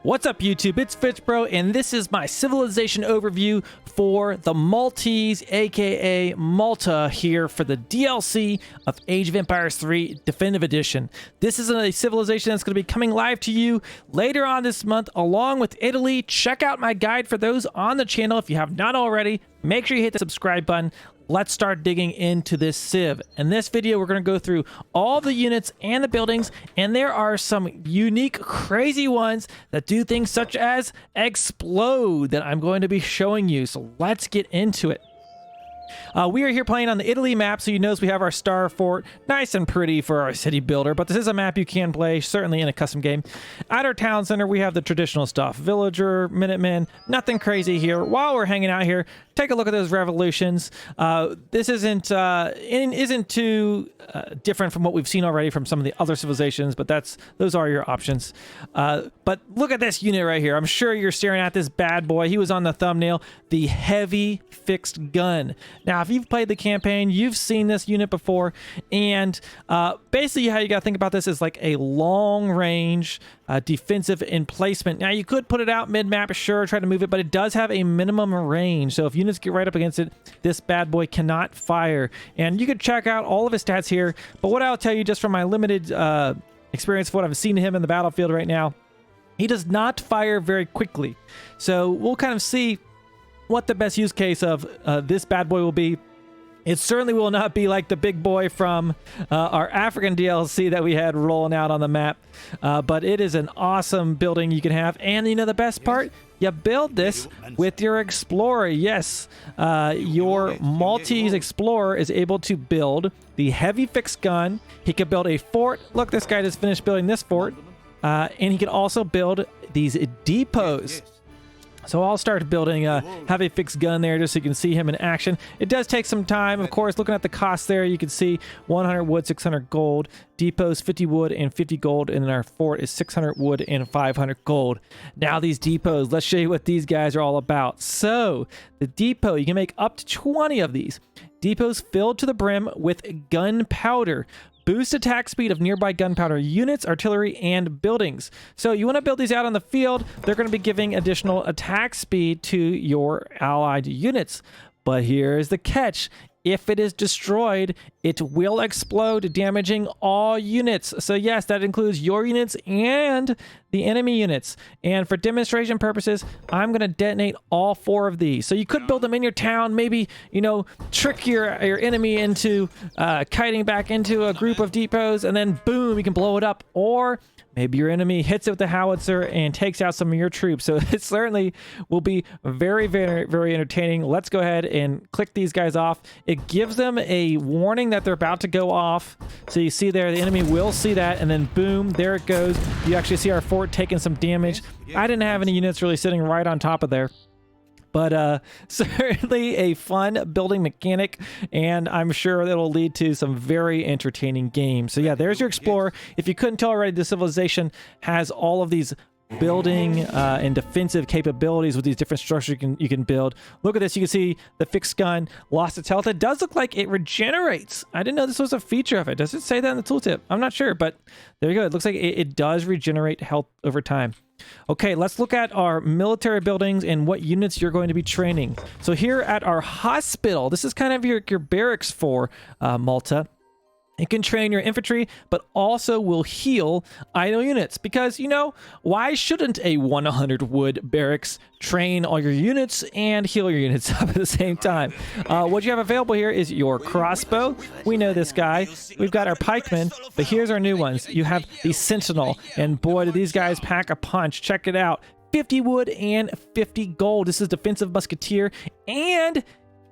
What's up YouTube, it's FitzBro, and this is my civilization overview for the Maltese, aka Malta, here for the DLC of Age of Empires 3 Definitive Edition. This is a civilization that's going to be coming live to you later on this month along with Italy. Check out my guide for those on the channel if you have not already. Make sure you hit the subscribe button. Let's start digging into this civ. In this video, we're going to go through all the units and the buildings, and there are some unique, crazy ones that do things such as explode that I'm going to be showing you. So let's get into it. We are here playing on the Italy map, so you notice we have our star fort, nice and pretty for our city builder, but this is a map you can play, certainly in a custom game. At our town center, we have the traditional stuff, villager, minutemen, nothing crazy here. While we're hanging out here, take a look at those revolutions. This isn't too different from what we've seen already from some of the other civilizations, but those are your options. But look at this unit right here. I'm sure you're staring at this bad boy. He was on the thumbnail, the heavy fixed gun. Now, if you've played the campaign, you've seen this unit before, and basically how you got to think about this is like a long-range defensive emplacement. Now, you could put it out mid-map, sure, try to move it, but it does have a minimum range, so if units get right up against it, this bad boy cannot fire. And you could check out all of his stats here, but what I'll tell you just from my limited experience of what I've seen him in the battlefield right now, he does not fire very quickly. So we'll kind of see what the best use case of this bad boy will be. It certainly will not be like the big boy from our African DLC that we had rolling out on the map, but it is an awesome building you can have. And you know the best part? You build this with your explorer. Yes, your Maltese explorer is able to build the heavy fixed gun. He can build a fort. Look, this guy just finished building this fort. And he can also build these depots. So I'll start building a heavy fixed gun there just so you can see him in action. It does take some time, of course. Looking at the cost there, you can see 100 wood, 600 gold. Depots, 50 wood and 50 gold. And then our fort is 600 wood and 500 gold. Now these depots, let's show you what these guys are all about. So the depot, you can make up to 20 of these. Depots filled to the brim with gunpowder. Boost attack speed of nearby gunpowder units, artillery, and buildings. So you want to build these out on the field. They're going to be giving additional attack speed to your allied units. But here's the catch. If it is destroyed, it will explode, damaging all units. So yes, that includes your units and the enemy units. And for demonstration purposes, I'm going to detonate all 4 of these. So you could build them in your town, maybe, you know, trick your enemy into kiting back into a group of depots, and then boom, you can blow it up. Or maybe your enemy hits it with the howitzer and takes out some of your troops. So it certainly will be very, very, very entertaining. Let's go ahead and click these guys off. It gives them a warning that they're about to go off. So you see there, the enemy will see that, and then boom, there it goes. You actually see our fort taking some damage. I didn't have any units really sitting right on top of there. But certainly a fun building mechanic, and I'm sure it'll lead to some very entertaining games. So yeah, there's your explorer. If you couldn't tell already, the civilization has all of these building and defensive capabilities with these different structures you can build. Look at this. You can see the fixed gun lost its health. It does look like it regenerates. I didn't know this was a feature of it. Does it say that in the tooltip? I'm not sure, but there you go. It looks like it does regenerate health over time. Okay, let's look at our military buildings and what units you're going to be training. So here at our hospital, this is kind of your barracks for Malta. It can train your infantry, but also will heal idle units. Because, you know, why shouldn't a 100 wood barracks train all your units and heal your units up at the same time? What you have available here is your crossbow. We know this guy. We've got our pikemen, but here's our new ones. You have the sentinel, and boy, do these guys pack a punch. Check it out. 50 wood and 50 gold. This is defensive musketeer, and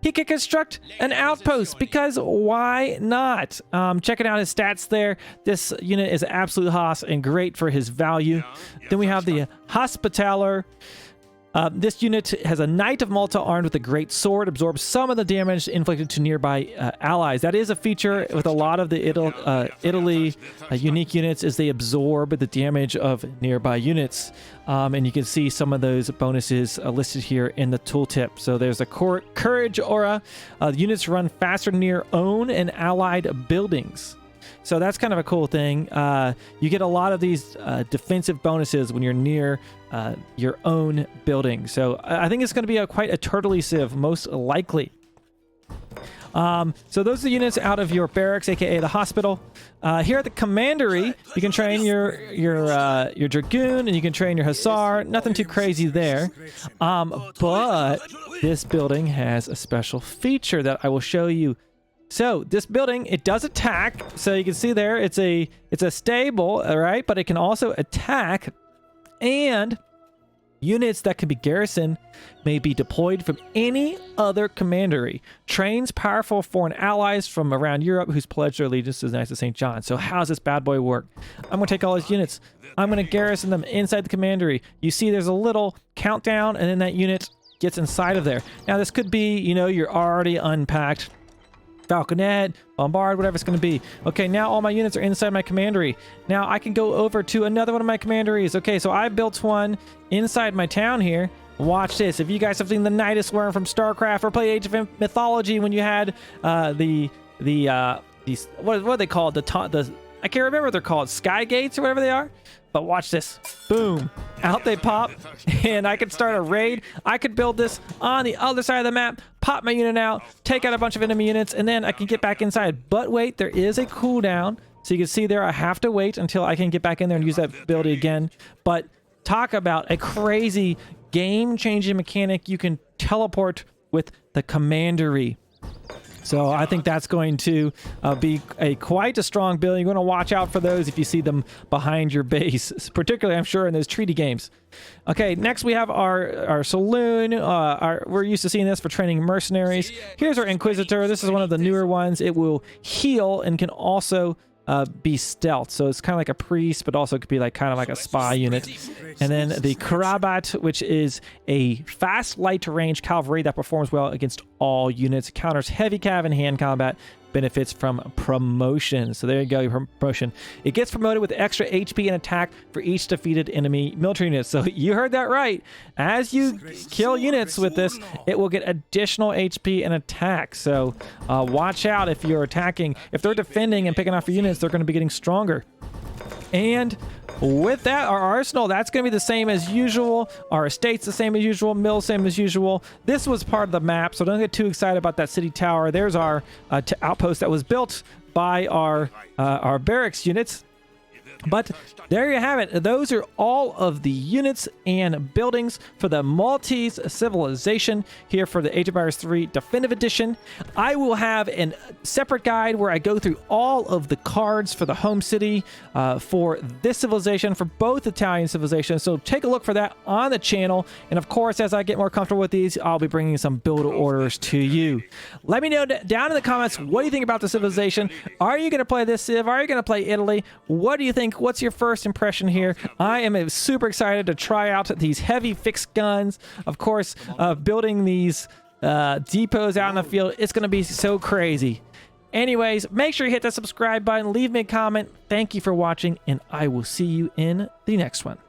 he can construct an outpost, because why not? Checking out his stats there. This unit is absolute hoss and great for his value. Then we have the Hospitaller. This unit has a Knight of Malta armed with a great sword, absorbs some of the damage inflicted to nearby allies. That is a feature with a lot of the Italy unique units, is they absorb the damage of nearby units. And you can see some of those bonuses listed here in the tooltip. So there's a Courage aura. Units run faster near own and allied buildings. So that's kind of a cool thing. You get a lot of these defensive bonuses when you're near your own building. So I think it's going to be quite a turtley civ, most likely. So those are the units out of your barracks, aka the hospital. Here at the Commandery, you can train your dragoon and you can train your hussar. Nothing too crazy there. But this building has a special feature that I will show you. So this building, it does attack. So you can see there, it's a stable, all right, but it can also attack, and units that can be garrisoned may be deployed from any other commandery. Trains powerful foreign allies from around Europe who's pledged their allegiance to the Knights of St. John. So how's this bad boy work? I'm going to take all these units. I'm going to garrison them inside the commandery. You see there's a little countdown, and then that unit gets inside of there. Now this could be, you know, you're already unpacked falconet, bombard, whatever it's going to be. Okay, now all my units are inside my commandery. Now I can go over to another one of my commanderies. Okay, so I built one inside my town here. Watch this. If you guys have seen the Nidus Worm from StarCraft or play Age of Mythology when you had these what are they called? The I can't remember what they're called. Sky Gates or whatever they are. But watch this. Boom. Out they pop. And I could start a raid. I could build this on the other side of the map, pop my unit out, take out a bunch of enemy units, and then I can get back inside. But wait, there is a cooldown. So you can see there, I have to wait until I can get back in there and use that ability again. But talk about a crazy game-changing mechanic. You can teleport with the Commandery. So I think that's going to be quite a strong build. You're going to watch out for those if you see them behind your base, particularly, I'm sure, in those treaty games. Okay, next we have our saloon. We're used to seeing this for training mercenaries. Here's our Inquisitor. This is one of the newer ones. It will heal and can also be stealth. So it's kind of like a priest, but also could be like kind of like a spy unit. And then the Karabat, which is a fast, light range cavalry that performs well against all units, counters heavy cav and hand combat, benefits from promotion. So there you go, your promotion. It gets promoted with extra HP and attack for each defeated enemy military unit. So you heard that right. As you kill units with this, it will get additional HP and attack. So watch out if you're attacking. If they're defending and picking off your units, they're going to be getting stronger. And with that, our arsenal, that's going to be the same as usual. Our estate's the same as usual. Mill, same as usual. This was part of the map, so don't get too excited about that city tower. There's our outpost that was built by our barracks units. But there you have it. Those are all of the units and buildings for the Maltese civilization here for the Age of Empires 3 Definitive Edition. I will have a separate guide where I go through all of the cards for the home city for this civilization, for both Italian civilizations. So take a look for that on the channel. And of course, as I get more comfortable with these, I'll be bringing some build orders to you. Let me know down in the comments, what do you think about the civilization? Are you going to play this civ? Are you going to play Italy? What do you think? What's your first impression here? I am super excited to try out these heavy fixed guns. Of course, building these depots out in the field, it's going to be so crazy. Anyways, make sure you hit that subscribe button, leave me a comment. Thank you for watching, and I will see you in the next one.